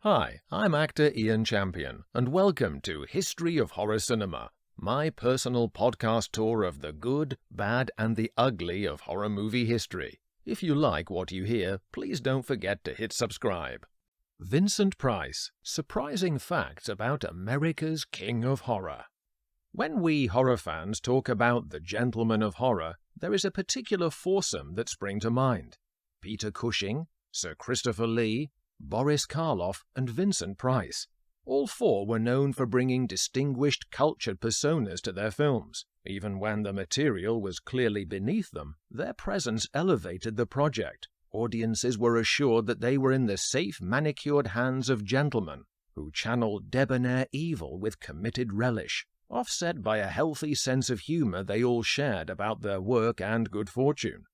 Hi, I'm actor Ian Champion, and welcome to History of Horror Cinema, my personal podcast tour of the good, bad, and the ugly of horror movie history. If you like what you hear, please don't forget to hit subscribe. Vincent Price, surprising facts about America's King of Horror. When we horror fans talk about the gentleman of horror, there is a particular foursome that spring to mind: Peter Cushing, Sir Christopher Lee, Boris Karloff, and Vincent Price. All four were known for bringing distinguished, cultured personas to their films. Even when the material was clearly beneath them, their presence elevated the project. Audiences were assured that they were in the safe, manicured hands of gentlemen who channeled debonair evil with committed relish, offset by a healthy sense of humor they all shared about their work and good fortune.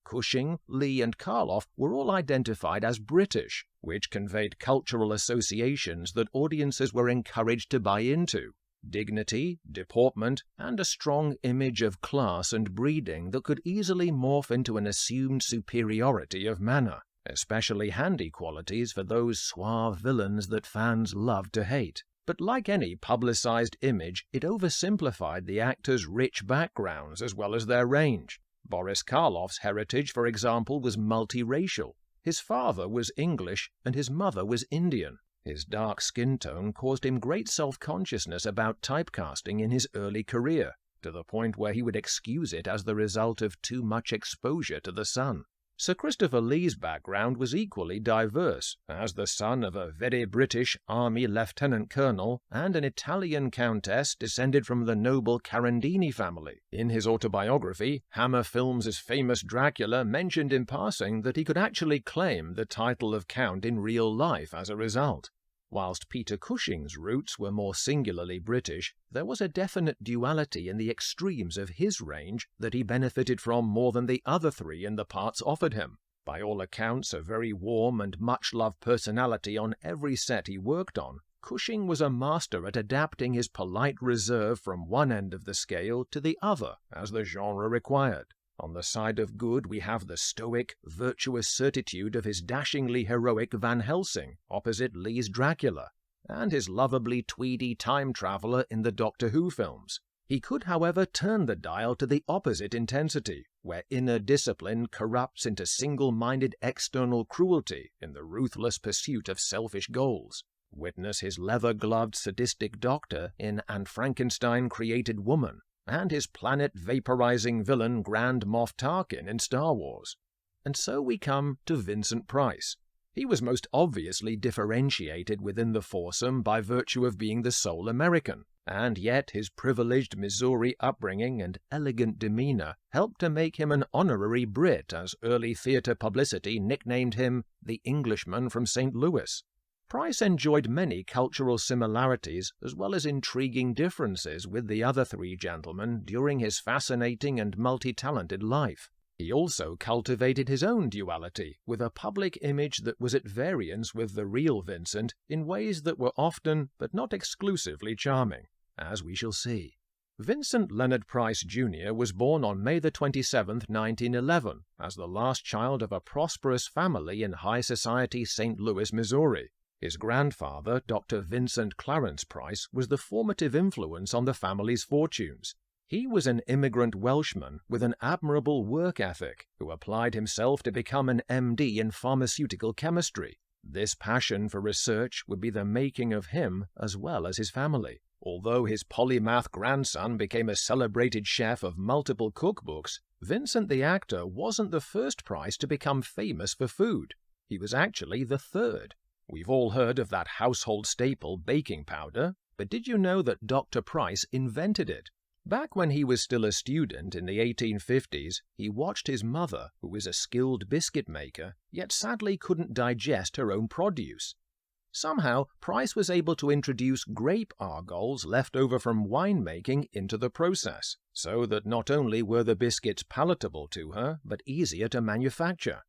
Cushing, Lee, and Karloff were all identified as British, which conveyed cultural associations that audiences were encouraged to buy into: dignity, deportment, and a strong image of class and breeding that could easily morph into an assumed superiority of manner, especially handy qualities for those suave villains that fans loved to hate. But like any publicized image, it oversimplified the actors' rich backgrounds as well as their range. Boris Karloff's heritage, for example, was multiracial. His father was English and his mother was Indian. His dark skin tone caused him great self-consciousness about typecasting in his early career, to the point where he would excuse it as the result of too much exposure to the sun. Sir Christopher Lee's background was equally diverse, as the son of a very British Army lieutenant colonel and an Italian countess descended from the noble Carandini family. In his autobiography, Hammer Films' famous Dracula mentioned in passing that he could actually claim the title of Count in real life as a result. Whilst Peter Cushing's roots were more singularly British, there was a definite duality in the extremes of his range that he benefited from more than the other three in the parts offered him. By all accounts, a very warm and much-loved personality on every set he worked on, Cushing was a master at adapting his polite reserve from one end of the scale to the other as the genre required. On the side of good, we have the stoic, virtuous certitude of his dashingly heroic Van Helsing opposite Lee's Dracula, and his lovably tweedy time traveler in the Doctor Who films. He could, however, turn the dial to the opposite intensity, where inner discipline corrupts into single-minded external cruelty in the ruthless pursuit of selfish goals. Witness his leather-gloved sadistic doctor in And Frankenstein Created Woman, and his planet-vaporizing villain Grand Moff Tarkin in Star Wars. And so we come to Vincent Price. He was most obviously differentiated within the foursome by virtue of being the sole American, and yet his privileged Missouri upbringing and elegant demeanor helped to make him an honorary Brit, as early theater publicity nicknamed him the Englishman from St. Louis. Price enjoyed many cultural similarities as well as intriguing differences with the other three gentlemen during his fascinating and multi-talented life. He also cultivated his own duality, with a public image that was at variance with the real Vincent in ways that were often, but not exclusively, charming, as we shall see. Vincent Leonard Price Jr. was born on May 27, 1911, as the last child of a prosperous family in high society St. Louis, Missouri. His grandfather, Dr. Vincent Clarence Price, was the formative influence on the family's fortunes. He was an immigrant Welshman with an admirable work ethic who applied himself to become an MD in pharmaceutical chemistry. This passion for research would be the making of him as well as his family. Although his polymath grandson became a celebrated chef of multiple cookbooks, Vincent the actor wasn't the first Price to become famous for food. He was actually the third. We've all heard of that household staple, baking powder, but did you know that Dr. Price invented it? Back when he was still a student in the 1850s, he watched his mother, who was a skilled biscuit maker, yet sadly couldn't digest her own produce. Somehow, Price was able to introduce grape argols left over from winemaking into the process, so that not only were the biscuits palatable to her, but easier to manufacture.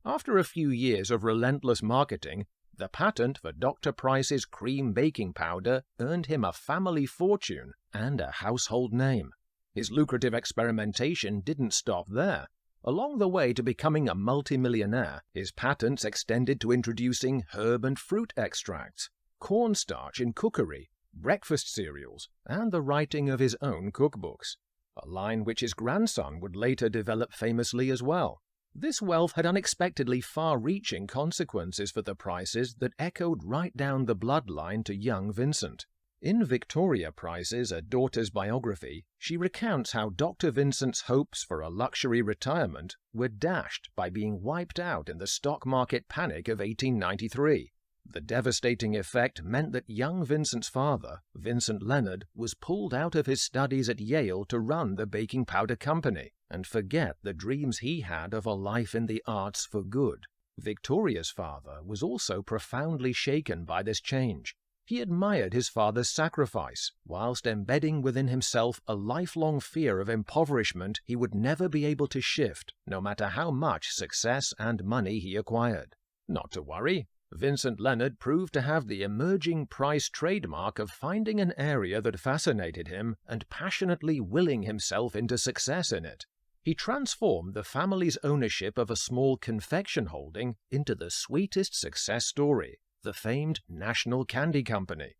After a few years of relentless marketing, the patent for Dr. Price's cream baking powder earned him a family fortune and a household name. His lucrative experimentation didn't stop there. Along the way to becoming a multimillionaire, his patents extended to introducing herb and fruit extracts, cornstarch in cookery, breakfast cereals, and the writing of his own cookbooks, a line which his grandson would later develop famously as well. This wealth had unexpectedly far-reaching consequences for the Prices that echoed right down the bloodline to young Vincent. In Victoria Price's A Daughter's Biography, she recounts how Dr. Vincent's hopes for a luxury retirement were dashed by being wiped out in the stock market panic of 1893. The devastating effect meant that young Vincent's father, Vincent Leonard, was pulled out of his studies at Yale to run the baking powder company and forget the dreams he had of a life in the arts for good. Victoria's father was also profoundly shaken by this change. He admired his father's sacrifice, whilst embedding within himself a lifelong fear of impoverishment he would never be able to shift, no matter how much success and money he acquired. Not to worry. Vincent Leonard proved to have the emerging Price trademark of finding an area that fascinated him and passionately willing himself into success in it. He transformed the family's ownership of a small confection holding into the sweetest success story, the famed National Candy Company.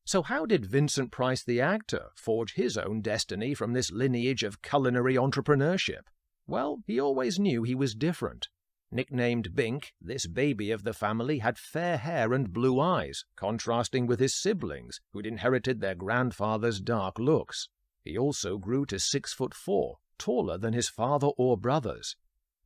So how did Vincent Price the actor forge his own destiny from this lineage of culinary entrepreneurship? Well, he always knew he was different. Nicknamed Bink, this baby of the family had fair hair and blue eyes, contrasting with his siblings, who'd inherited their grandfather's dark looks. He also grew to 6'4", taller than his father or brothers.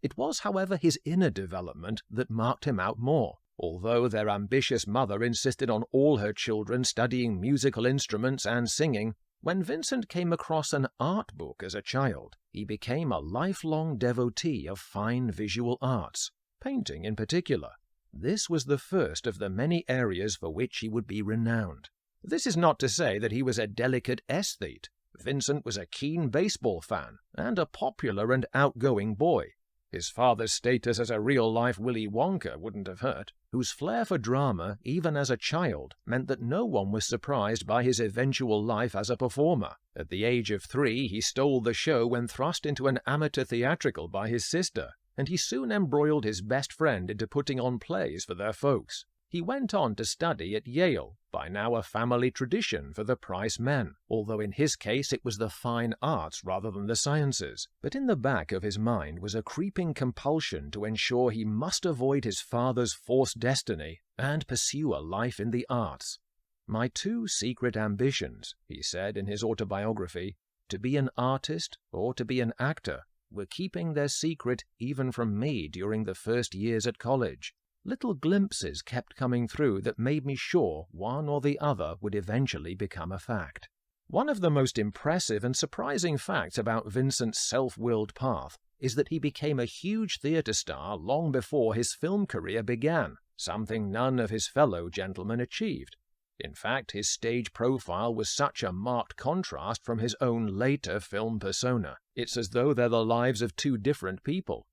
It was, however, his inner development that marked him out more. Although their ambitious mother insisted on all her children studying musical instruments and singing, when Vincent came across an art book as a child, he became a lifelong devotee of fine visual arts, painting in particular. This was the first of the many areas for which he would be renowned. This is not to say that he was a delicate aesthete. Vincent was a keen baseball fan and a popular and outgoing boy. His father's status as a real-life Willy Wonka wouldn't have hurt, whose flair for drama, even as a child, meant that no one was surprised by his eventual life as a performer. At the age of 3, he stole the show when thrust into an amateur theatrical by his sister, and he soon embroiled his best friend into putting on plays for their folks. He went on to study at Yale, by now a family tradition for the Price men, although in his case it was the fine arts rather than the sciences. But in the back of his mind was a creeping compulsion to ensure he must avoid his father's forced destiny and pursue a life in the arts. "My 2 secret ambitions," he said in his autobiography, "to be an artist or to be an actor, were keeping their secret even from me during the first years at college. Little glimpses kept coming through that made me sure one or the other would eventually become a fact." One of the most impressive and surprising facts about Vincent's self-willed path is that he became a huge theatre star long before his film career began, something none of his fellow gentlemen achieved. In fact, his stage profile was such a marked contrast from his own later film persona. It's as though they're the lives of 2 different people.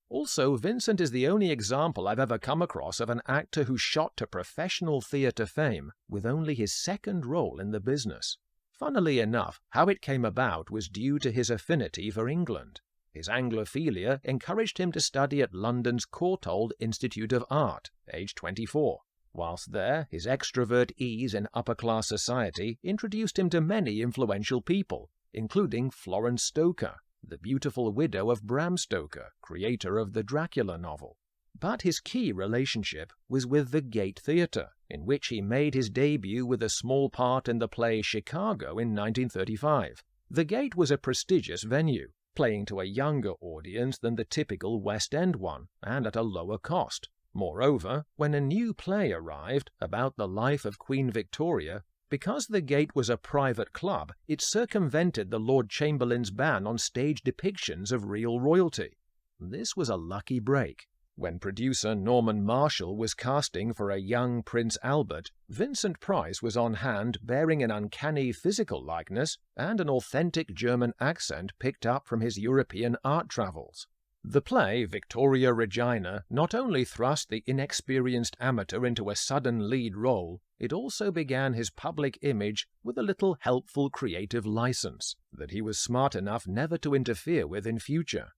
Also, Vincent is the only example I've ever come across of an actor who shot to professional theatre fame with only his 2nd role in the business. Funnily enough, how it came about was due to his affinity for England. His Anglophilia encouraged him to study at London's Courtauld Institute of Art, aged 24. Whilst there, his extrovert ease in upper-class society introduced him to many influential people, including Florence Stoker, the beautiful widow of Bram Stoker, creator of the Dracula novel. But his key relationship was with the Gate Theatre, in which he made his debut with a small part in the play Chicago in 1935. The Gate was a prestigious venue, playing to a younger audience than the typical West End one, and at a lower cost. Moreover, when a new play arrived about the life of Queen Victoria, because the Gate was a private club, it circumvented the Lord Chamberlain's ban on stage depictions of real royalty. This was a lucky break. When producer Norman Marshall was casting for a young Prince Albert, Vincent Price was on hand bearing an uncanny physical likeness and an authentic German accent picked up from his European art travels. The play, Victoria Regina, not only thrust the inexperienced amateur into a sudden lead role, it also began his public image with a little helpful creative license that he was smart enough never to interfere with in future.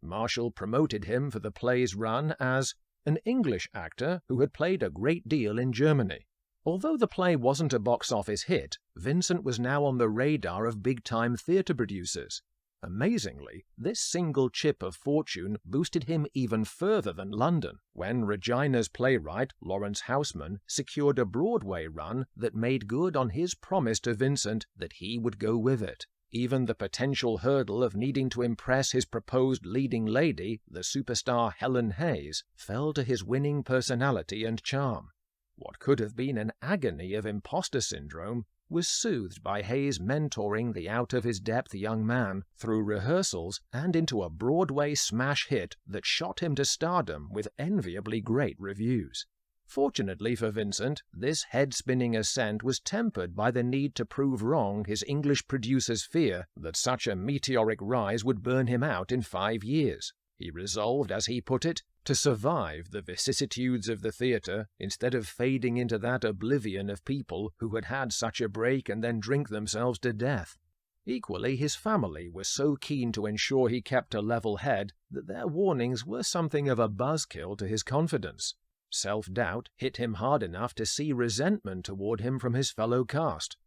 Marshall promoted him for the play's run as an English actor who had played a great deal in Germany. Although the play wasn't a box office hit, Vincent was now on the radar of big-time theatre producers. Amazingly, this single chip of fortune boosted him even further than London, when Regina's playwright, Lawrence Houseman, secured a Broadway run that made good on his promise to Vincent that he would go with it. Even the potential hurdle of needing to impress his proposed leading lady, the superstar Helen Hayes, fell to his winning personality and charm. What could have been an agony of imposter syndrome was soothed by Hayes mentoring the out-of-his-depth young man through rehearsals and into a Broadway smash hit that shot him to stardom with enviably great reviews. Fortunately for Vincent, this head-spinning ascent was tempered by the need to prove wrong his English producer's fear that such a meteoric rise would burn him out in 5 years. He resolved, as he put it, to survive the vicissitudes of the theatre instead of fading into that oblivion of people who had had such a break and then drink themselves to death. Equally, his family were so keen to ensure he kept a level head that their warnings were something of a buzzkill to his confidence. Self-doubt hit him hard enough to see resentment toward him from his fellow cast.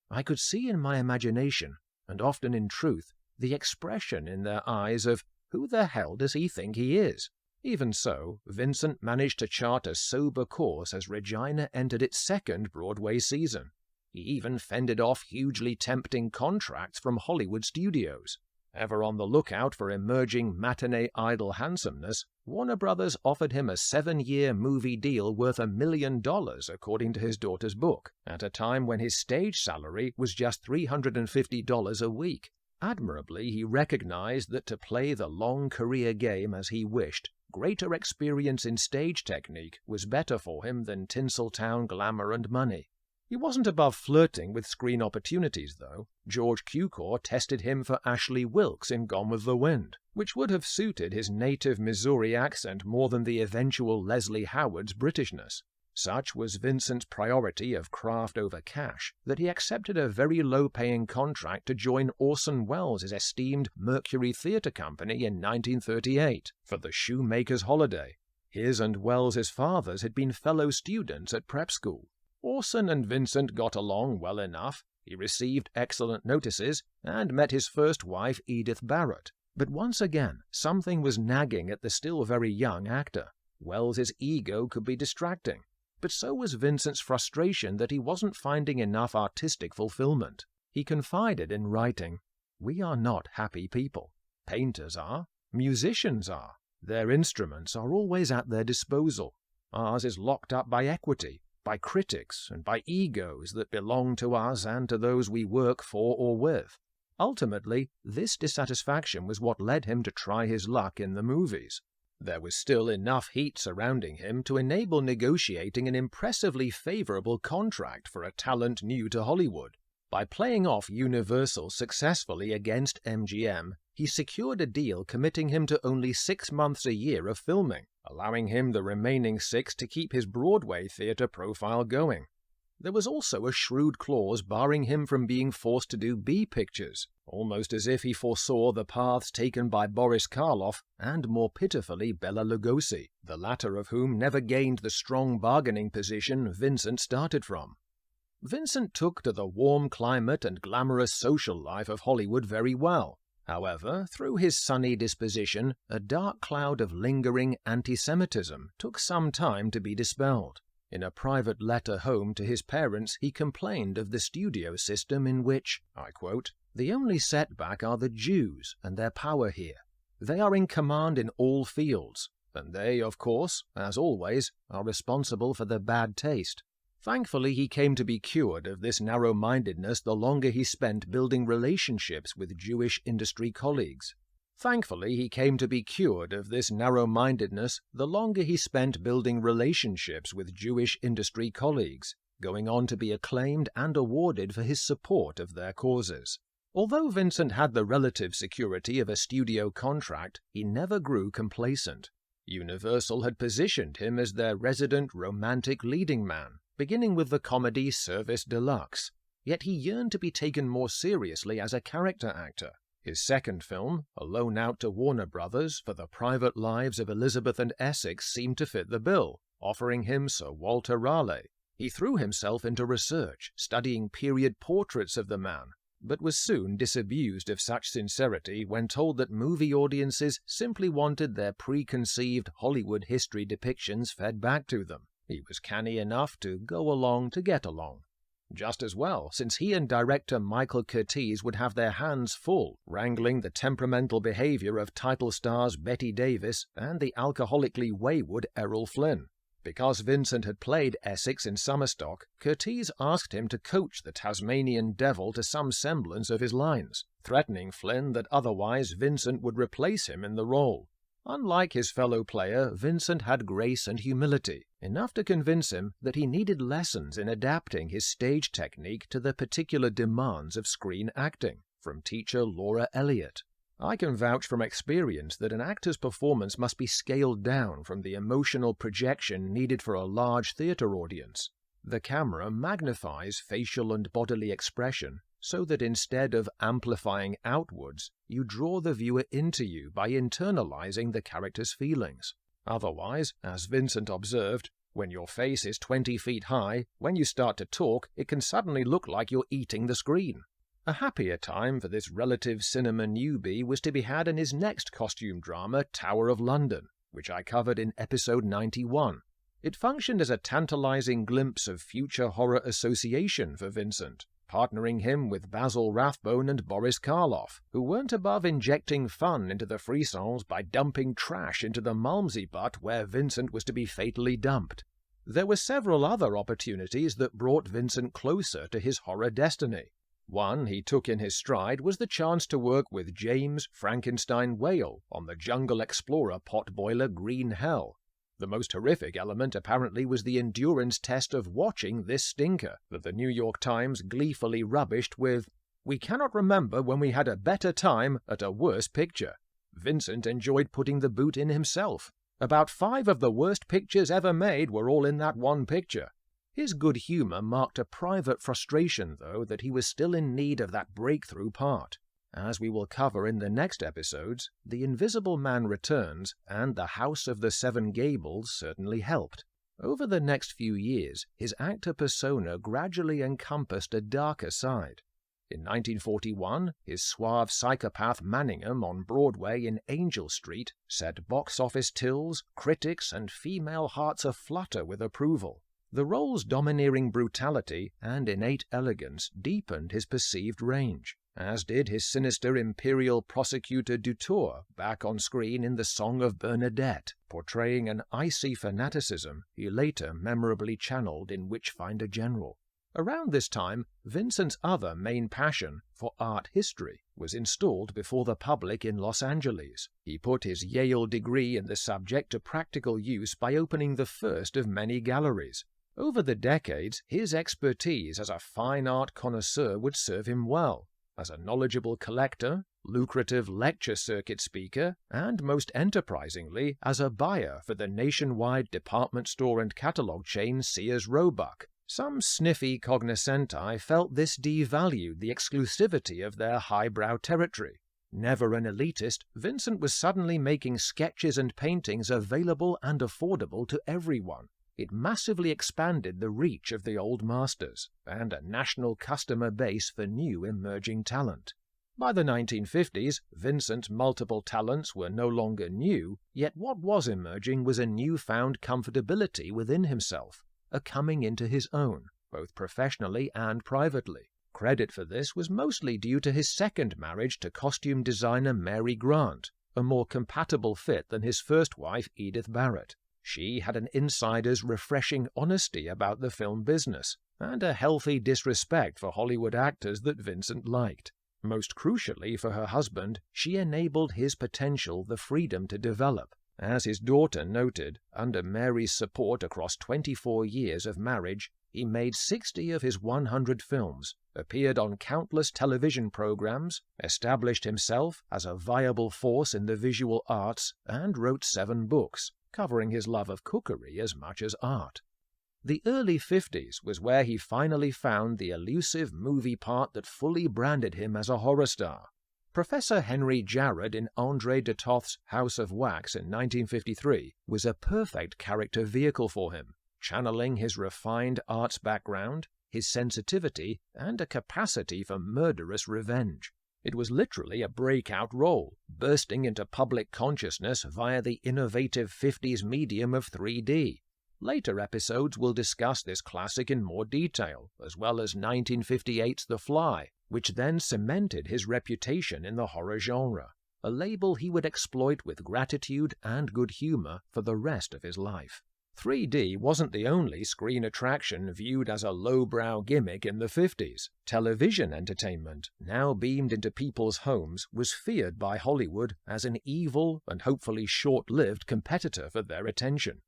I could see in my imagination, and often in truth, the expression in their eyes of, "Who the hell does he think he is?" Even so, Vincent managed to chart a sober course as Regina entered its second Broadway season. He even fended off hugely tempting contracts from Hollywood studios. Ever on the lookout for emerging matinee idol handsomeness, Warner Brothers offered him a 7-year movie deal worth $1 million, according to his daughter's book, at a time when his stage salary was just $350 a week. Admirably, he recognized that to play the long career game as he wished, greater experience in stage technique was better for him than Tinseltown glamour and money. He wasn't above flirting with screen opportunities, though. George Cukor tested him for Ashley Wilkes in Gone with the Wind, which would have suited his native Missouri accent more than the eventual Leslie Howard's Britishness. Such was Vincent's priority of craft over cash that he accepted a very low-paying contract to join Orson Welles' esteemed Mercury Theatre Company in 1938 for The Shoemaker's Holiday. His and Welles' fathers had been fellow students at prep school. Orson and Vincent got along well enough. He received excellent notices and met his first wife, Edith Barrett. But once again, something was nagging at the still very young actor. Welles's ego could be distracting, but so was Vincent's frustration that he wasn't finding enough artistic fulfillment. He confided in writing, "We are not happy people. Painters are. Musicians are. Their instruments are always at their disposal. Ours is locked up by equity, by critics, and by egos that belong to us and to those we work for or with." Ultimately, this dissatisfaction was what led him to try his luck in the movies. There was still enough heat surrounding him to enable negotiating an impressively favorable contract for a talent new to Hollywood. By playing off Universal successfully against MGM, he secured a deal committing him to only 6 months a year of filming, allowing him the remaining 6 to keep his Broadway theatre profile going. There was also a shrewd clause barring him from being forced to do B pictures, almost as if he foresaw the paths taken by Boris Karloff and, more pitifully, Bela Lugosi, the latter of whom never gained the strong bargaining position Vincent started from. Vincent took to the warm climate and glamorous social life of Hollywood very well. However, through his sunny disposition, a dark cloud of lingering anti-Semitism took some time to be dispelled. In a private letter home to his parents, he complained of the studio system in which, I quote, "The only setback are the Jews and their power here. They are in command in all fields, and they, of course, as always, are responsible for the bad taste." Thankfully, he came to be cured of this narrow-mindedness the longer he spent building relationships with Jewish industry colleagues. Going on to be acclaimed and awarded for his support of their causes. Although Vincent had the relative security of a studio contract, he never grew complacent. Universal had positioned him as their resident romantic leading man, beginning with the comedy Service Deluxe. Yet he yearned to be taken more seriously as a character actor. His second film, a loan out to Warner Brothers for the private lives of Elizabeth and Essex, seemed to fit the bill, offering him Sir Walter Raleigh. He threw himself into research, studying period portraits of the man, but was soon disabused of such sincerity when told that movie audiences simply wanted their preconceived Hollywood history depictions fed back to them. He was canny enough to go along to get along. Just as well, since he and director Michael Curtiz would have their hands full wrangling the temperamental behavior of title stars Bette Davis and the alcoholically wayward Errol Flynn. Because Vincent had played Essex in Summerstock, Curtiz asked him to coach the Tasmanian Devil to some semblance of his lines, threatening Flynn that otherwise Vincent would replace him in the role. Unlike his fellow player, Vincent had grace and humility, enough to convince him that he needed lessons in adapting his stage technique to the particular demands of screen acting, from teacher Laura Elliott. I can vouch from experience that an actor's performance must be scaled down from the emotional projection needed for a large theatre audience. The camera magnifies facial and bodily expression so that instead of amplifying outwards, you draw the viewer into you by internalizing the character's feelings. Otherwise, as Vincent observed, when your face is 20 feet high, when you start to talk, it can suddenly look like you're eating the screen. A happier time for this relative cinema newbie was to be had in his next costume drama, Tower of London, which I covered in episode 91. It functioned as a tantalizing glimpse of future horror association for Vincent, partnering him with Basil Rathbone and Boris Karloff, who weren't above injecting fun into the frisons by dumping trash into the Malmsey butt where Vincent was to be fatally dumped. There were several other opportunities that brought Vincent closer to his horror destiny. One he took in his stride was the chance to work with James Frankenstein Whale on the Jungle Explorer potboiler Green Hell. The most horrific element apparently was the endurance test of watching this stinker that the New York Times gleefully rubbished with, "We cannot remember when we had a better time at a worse picture." Vincent enjoyed putting the boot in himself. About 5 of the worst pictures ever made were all in that one picture. His good humor marked a private frustration, though, that he was still in need of that breakthrough part. As we will cover in the next episodes, The Invisible Man Returns and The House of the Seven Gables certainly helped. Over the next few years, his actor persona gradually encompassed a darker side. In 1941, his suave psychopath Manningham on Broadway in Angel Street set box office tills, critics, and female hearts aflutter with approval. The role's domineering brutality and innate elegance deepened his perceived range, as did his sinister imperial prosecutor Dutour back on screen in The Song of Bernadette, portraying an icy fanaticism he later memorably channeled in Witchfinder General. Around this time, Vincent's other main passion for art history was installed before the public in Los Angeles. He put his Yale degree in the subject to practical use by opening the first of many galleries. Over the decades, his expertise as a fine art connoisseur would serve him well, as a knowledgeable collector, lucrative lecture circuit speaker, and most enterprisingly, as a buyer for the nationwide department store and catalog chain Sears-Roebuck. Some sniffy cognoscenti felt this devalued the exclusivity of their highbrow territory. Never an elitist, Vincent was suddenly making sketches and paintings available and affordable to everyone. It massively expanded the reach of the old masters, and a national customer base for new emerging talent. By the 1950s, Vincent's multiple talents were no longer new, yet what was emerging was a newfound comfortability within himself, a coming into his own, both professionally and privately. Credit for this was mostly due to his second marriage to costume designer Mary Grant, a more compatible fit than his first wife Edith Barrett. She had an insider's refreshing honesty about the film business, and a healthy disrespect for Hollywood actors that Vincent liked. Most crucially for her husband, she enabled his potential the freedom to develop. As his daughter noted, under Mary's support across 24 years of marriage, he made 60 of his 100 films, appeared on countless television programs, established himself as a viable force in the visual arts, and wrote 7 books, covering his love of cookery as much as art. The early 50s was where he finally found the elusive movie part that fully branded him as a horror star. Professor Henry Jarrod in André de Toth's House of Wax in 1953 was a perfect character vehicle for him, channeling his refined arts background, his sensitivity, and a capacity for murderous revenge. It was literally a breakout role, bursting into public consciousness via the innovative 50s medium of 3D. Later episodes will discuss this classic in more detail, as well as 1958's The Fly, which then cemented his reputation in the horror genre, a label he would exploit with gratitude and good humor for the rest of his life. 3D wasn't the only screen attraction viewed as a lowbrow gimmick in the 50s. Television entertainment, now beamed into people's homes, was feared by Hollywood as an evil and hopefully short-lived competitor for their attention.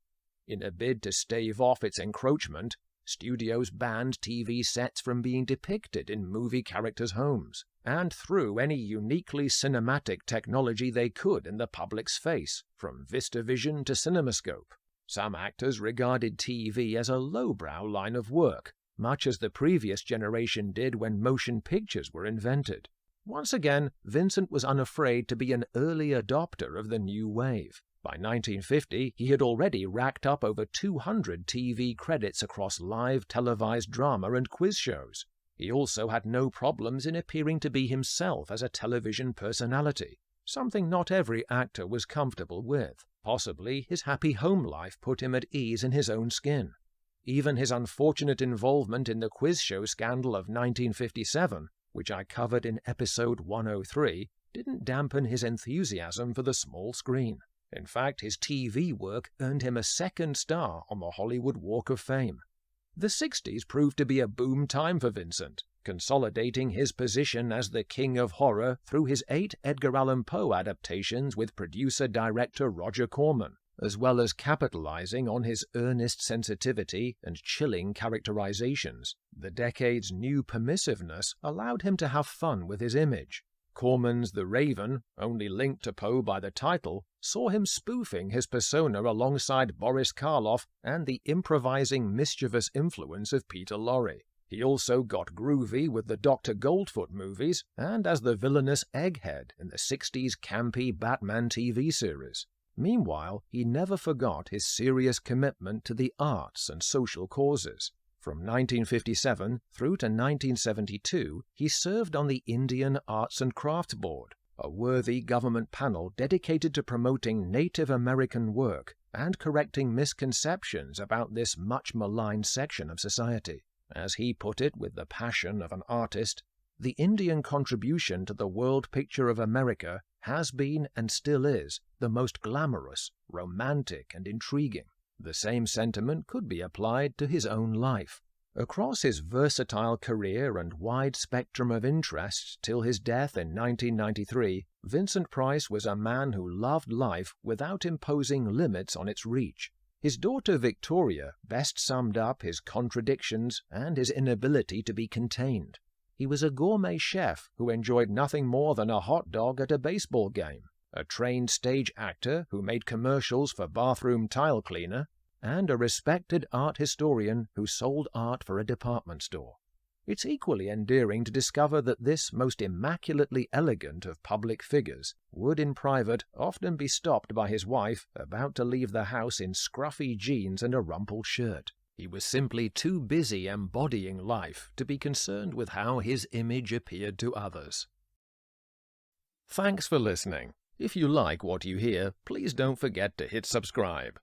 In a bid to stave off its encroachment, studios banned TV sets from being depicted in movie characters' homes, and threw any uniquely cinematic technology they could in the public's face, from VistaVision to CinemaScope. Some actors regarded TV as a lowbrow line of work, much as the previous generation did when motion pictures were invented. Once again, Vincent was unafraid to be an early adopter of the new wave. By 1950, he had already racked up over 200 TV credits across live televised drama and quiz shows. He also had no problems in appearing to be himself as a television personality, something not every actor was comfortable with. Possibly his happy home life put him at ease in his own skin. Even his unfortunate involvement in the quiz show scandal of 1957, which I covered in episode 103, didn't dampen his enthusiasm for the small screen. In fact, his TV work earned him a second star on the Hollywood Walk of Fame. The 60s proved to be a boom time for Vincent, consolidating his position as the king of horror through his 8 Edgar Allan Poe adaptations with producer-director Roger Corman, as well as capitalizing on his earnest sensitivity and chilling characterizations. The decade's new permissiveness allowed him to have fun with his image. Corman's The Raven, only linked to Poe by the title, saw him spoofing his persona alongside Boris Karloff and the improvising, mischievous influence of Peter Lorre. He also got groovy with the Dr. Goldfoot movies and as the villainous Egghead in the 60s campy Batman TV series. Meanwhile, he never forgot his serious commitment to the arts and social causes. From 1957 through to 1972, he served on the Indian Arts and Crafts Board, a worthy government panel dedicated to promoting Native American work and correcting misconceptions about this much maligned section of society. As he put it with the passion of an artist, the Indian contribution to the world picture of America has been and still is the most glamorous, romantic, and intriguing. The same sentiment could be applied to his own life. Across his versatile career and wide spectrum of interests till his death in 1993, Vincent Price was a man who loved life without imposing limits on its reach. His daughter Victoria best summed up his contradictions and his inability to be contained. He was a gourmet chef who enjoyed nothing more than a hot dog at a baseball game, a trained stage actor who made commercials for bathroom tile cleaner, and a respected art historian who sold art for a department store. It's equally endearing to discover that this most immaculately elegant of public figures would in private often be stopped by his wife about to leave the house in scruffy jeans and a rumpled shirt. He was simply too busy embodying life to be concerned with how his image appeared to others. Thanks for listening. If you like what you hear, please don't forget to hit subscribe.